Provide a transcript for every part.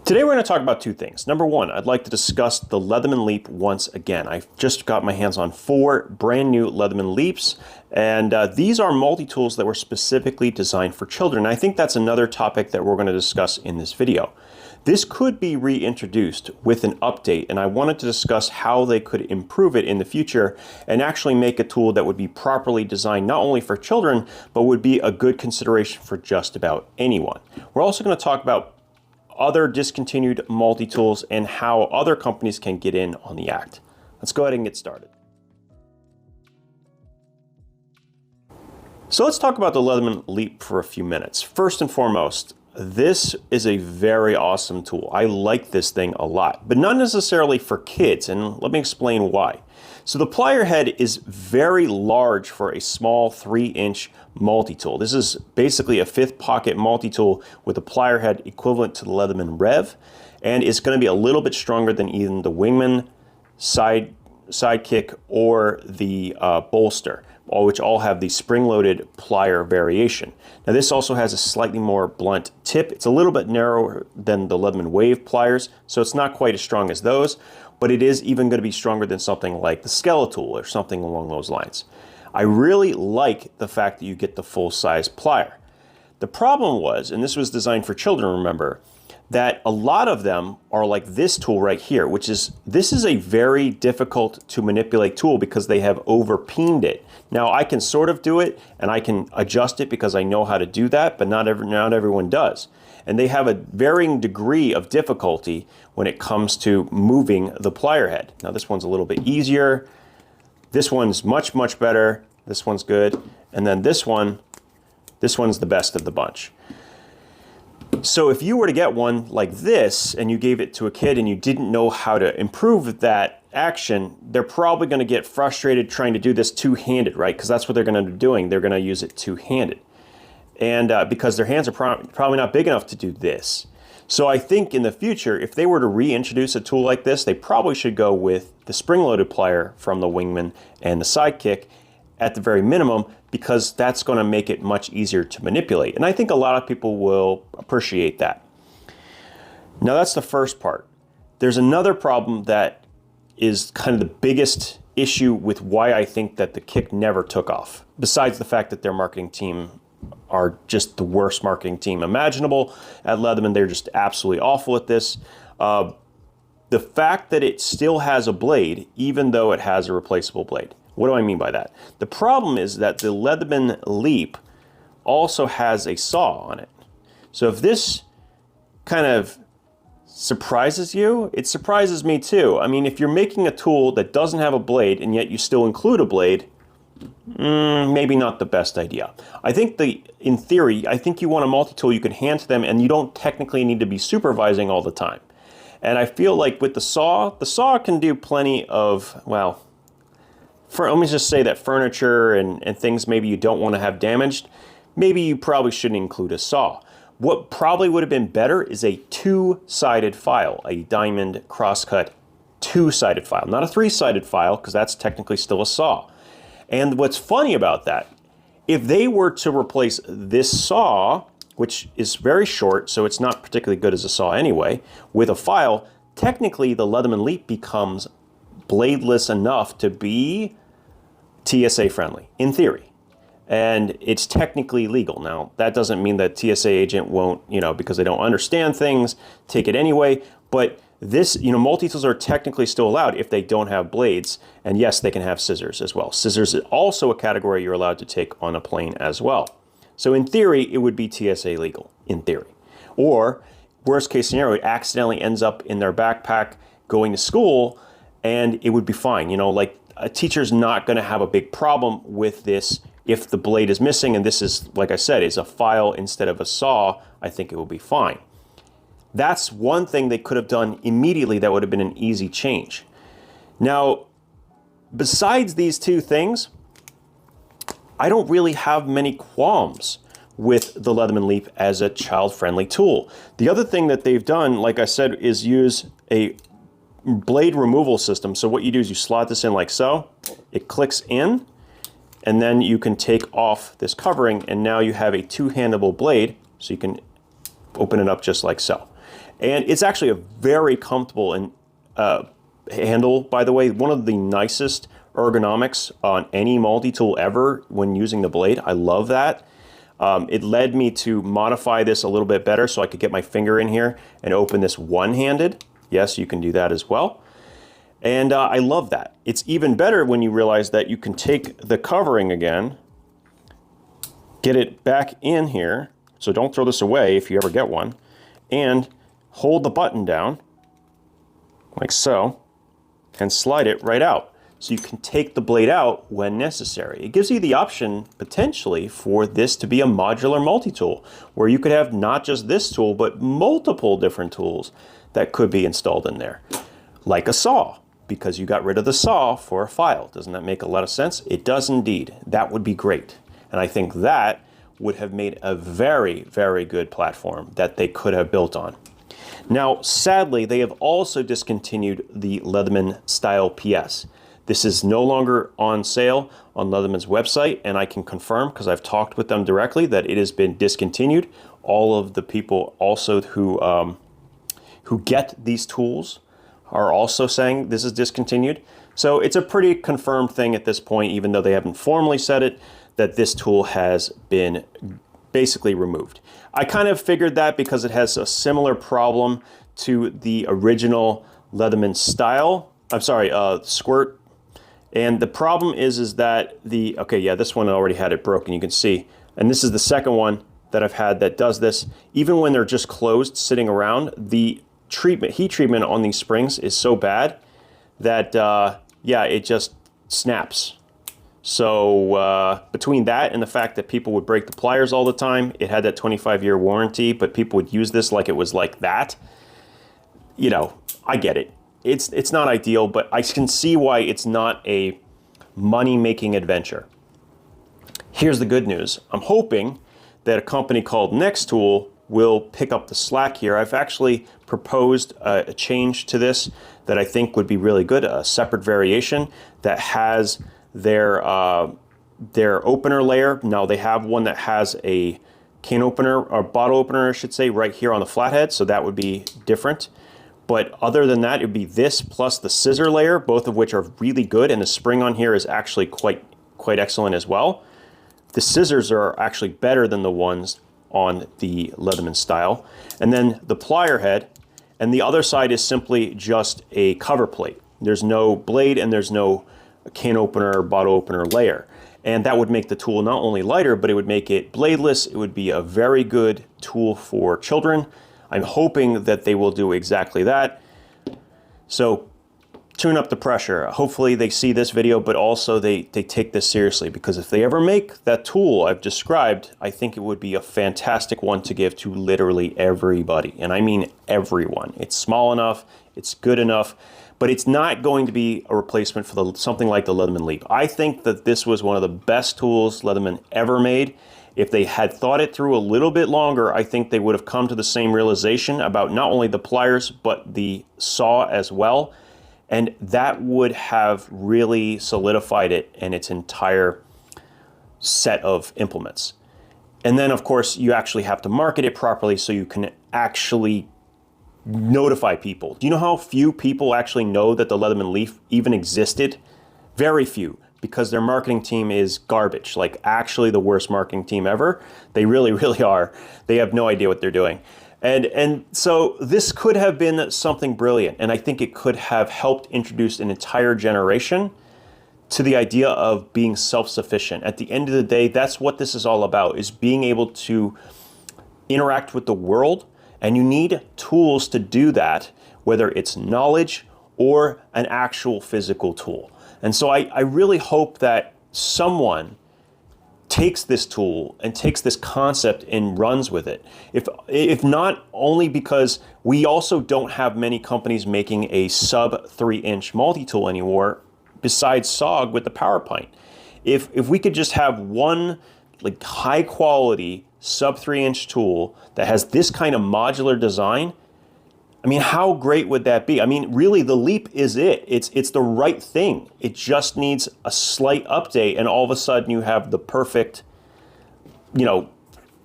Today we're going to talk about two things. Number one, I'd like to discuss the Leatherman Leap once again. I just got my hands on 4 brand new Leatherman Leaps, and these are multi-tools that were specifically designed for children. I think that's another topic that we're going to discuss in this video. This could be reintroduced with an update, and I wanted to discuss how they could improve it in the future and actually make a tool that would be properly designed not only for children, but would be a good consideration for just about anyone. We're also going to talk about other discontinued multi-tools and how other companies can get in on the act. Let's go ahead and get started. So let's talk about the Leatherman Leap for a few minutes. First and foremost, this is a very awesome tool. I like this thing a lot, but not necessarily for kids, and let me explain why. So the plier head is very large for a small 3-inch multi-tool. This is basically a 5th pocket multi-tool with a plier head equivalent to the Leatherman Rev, and it's going to be a little bit stronger than even the Wingman, Sidekick, or the Bolster, which all have the spring-loaded plier variation. Now this also has a slightly more blunt tip. It's a little bit narrower than the Leatherman Wave pliers, so it's not quite as strong as those, but it is even going to be stronger than something like the Skeletal or something along those lines. I really like the fact that you get the full-size plier. The problem was, and this was designed for children, remember, that a lot of them are like this tool right here, this is a very difficult to manipulate tool because they have over-peened it. Now I can sort of do it and I can adjust it because I know how to do that, but not everyone does. And they have a varying degree of difficulty when it comes to moving the plier head. Now this one's a little bit easier. This one's much, much better. This one's good. And then this one's the best of the bunch. So if you were to get one like this and you gave it to a kid and you didn't know how to improve that action, they're probably going to get frustrated trying to do this two-handed, right? Because that's what they're going to be doing. They're going to use it two-handed. And because their hands are probably not big enough to do this. So I think in the future, if they were to reintroduce a tool like this, they probably should go with the spring-loaded plier from the Wingman and the Sidekick at the very minimum, because that's going to make it much easier to manipulate. And I think a lot of people will appreciate that. Now that's the first part. There's another problem that is kind of the biggest issue with why I think that the Kick never took off, besides the fact that their marketing team are just the worst marketing team imaginable. At Leatherman, they're just absolutely awful at this. The fact that it still has a blade, even though it has a replaceable blade. What do I mean by that? The problem is that the Leatherman Leap also has a saw on it. So if this kind of surprises you, it surprises me too. I mean, if you're making a tool that doesn't have a blade and yet you still include a blade, maybe not the best idea. I think in theory, I think you want a multi-tool you can hand to them and you don't technically need to be supervising all the time. And I feel like with the saw can do plenty of, well, let me just say that furniture and things maybe you don't want to have damaged, maybe you probably shouldn't include a saw. What probably would have been better is a 2-sided file, a diamond crosscut 2-sided file, not a 3-sided file, because that's technically still a saw. And what's funny about that, if they were to replace this saw, which is very short, so it's not particularly good as a saw anyway, with a file, technically the Leatherman Leap becomes bladeless enough to be TSA friendly, in theory. And it's technically legal. Now, that doesn't mean that TSA agent won't, because they don't understand things, take it anyway, but this, multi-tools are technically still allowed if they don't have blades, and yes, they can have scissors as well. Scissors is also a category you're allowed to take on a plane as well. So in theory, it would be TSA legal, in theory. Or, worst case scenario, it accidentally ends up in their backpack going to school, and it would be fine. Like a teacher's not going to have a big problem with this if the blade is missing, and this is, like I said, is a file instead of a saw. I think it will be fine. That's one thing they could have done immediately that would have been an easy change. Now, besides these two things, I don't really have many qualms with the Leatherman Leap as a child-friendly tool. The other thing that they've done, like I said, is use a blade removal system. So what you do is you slot this in like so, it clicks in, and then you can take off this covering, and now you have a two-handable blade, so you can open it up just like so. And it's actually a very comfortable and handle, by the way. One of the nicest ergonomics on any multi-tool ever when using the blade. I love that. It led me to modify this a little bit better so I could get my finger in here and open this one-handed. Yes, you can do that as well. And I love that. It's even better when you realize that you can take the covering again, get it back in here, so don't throw this away if you ever get one, and hold the button down, like so, and slide it right out. So you can take the blade out when necessary. It gives you the option, potentially, for this to be a modular multi-tool, where you could have not just this tool, but multiple different tools that could be installed in there. Like a saw, because you got rid of the saw for a file. Doesn't that make a lot of sense? It does indeed. That would be great. And I think that would have made a very, very good platform that they could have built on. Now, sadly, they have also discontinued the Leatherman Style PS. This is no longer on sale on Leatherman's website, and I can confirm, because I've talked with them directly, that it has been discontinued. All of the people also who get these tools are also saying this is discontinued. So it's a pretty confirmed thing at this point, even though they haven't formally said it, that this tool has been basically removed. I kind of figured that because it has a similar problem to the original Leatherman Style. I'm sorry, Squirt. And the problem is that okay, yeah, this one already had it broken, you can see. And this is the second one that I've had that does this. Even when they're just closed, sitting around, the heat treatment on these springs is so bad that, yeah, it just snaps. So between that and the fact that people would break the pliers all the time, it had that 25-year warranty, but people would use this like it was like that. You know, I get it. It's not ideal, but I can see why it's not a money-making adventure. Here's the good news. I'm hoping that a company called Nextool will pick up the slack here. I've actually proposed a change to this that I think would be really good, a separate variation that has their opener layer. Now they have one that has a can opener, or bottle opener I should say, right here on the flathead, so that would be different. But other than that, it would be this plus the scissor layer, both of which are really good, and the spring on here is actually quite excellent as well. The scissors are actually better than the ones on the Leatherman Style. And then the plier head, and the other side is simply just a cover plate. There's no blade and there's no can opener or bottle opener layer. And that would make the tool not only lighter, but it would make it bladeless. It would be a very good tool for children. I'm hoping that they will do exactly that. So tune up the pressure. Hopefully they see this video, but also they take this seriously, because if they ever make that tool I've described, I think it would be a fantastic one to give to literally everybody. And I mean everyone. It's small enough, it's good enough, but it's not going to be a replacement for something like the Leatherman Leap. I think that this was one of the best tools Leatherman ever made. If they had thought it through a little bit longer, I think they would have come to the same realization about not only the pliers, but the saw as well. And that would have really solidified it in its entire set of implements. And then, of course, you actually have to market it properly so you can actually notify people. Do you know how few people actually know that the Leatherman Leap even existed? Very few, because their marketing team is garbage, like actually the worst marketing team ever. They really, really are. They have no idea what they're doing. And so this could have been something brilliant, and I think it could have helped introduce an entire generation to the idea of being self-sufficient. At the end of the day, that's what this is all about, is being able to interact with the world, and you need tools to do that, whether it's knowledge or an actual physical tool. And so I really hope that someone takes this tool and takes this concept and runs with it. If not only because we also don't have many companies making a sub 3-inch multi-tool anymore, besides SOG with the PowerPint. If we could just have one like high quality sub 3-inch tool that has this kind of modular design, I mean, how great would that be? I mean, really, the Leap is it. It's the right thing. It just needs a slight update, and all of a sudden you have the perfect, you know,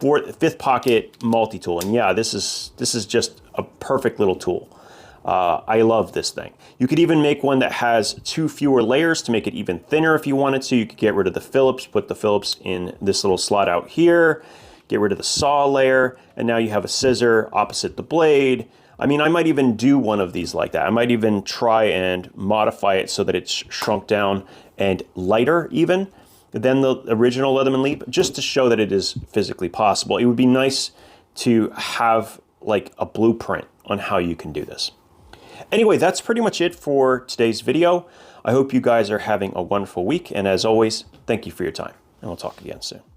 fifth pocket multi-tool. And yeah, this is just a perfect little tool. I love this thing. You could even make one that has 2 fewer layers to make it even thinner if you wanted to. You could get rid of the Phillips, put the Phillips in this little slot out here, get rid of the saw layer, and now you have a scissor opposite the blade. I mean, I might even do one of these like that. I might even try and modify it so that it's shrunk down and lighter even than the original Leatherman Leap, just to show that it is physically possible. It would be nice to have like a blueprint on how you can do this. Anyway, that's pretty much it for today's video. I hope you guys are having a wonderful week, and as always, thank you for your time, and we'll talk again soon.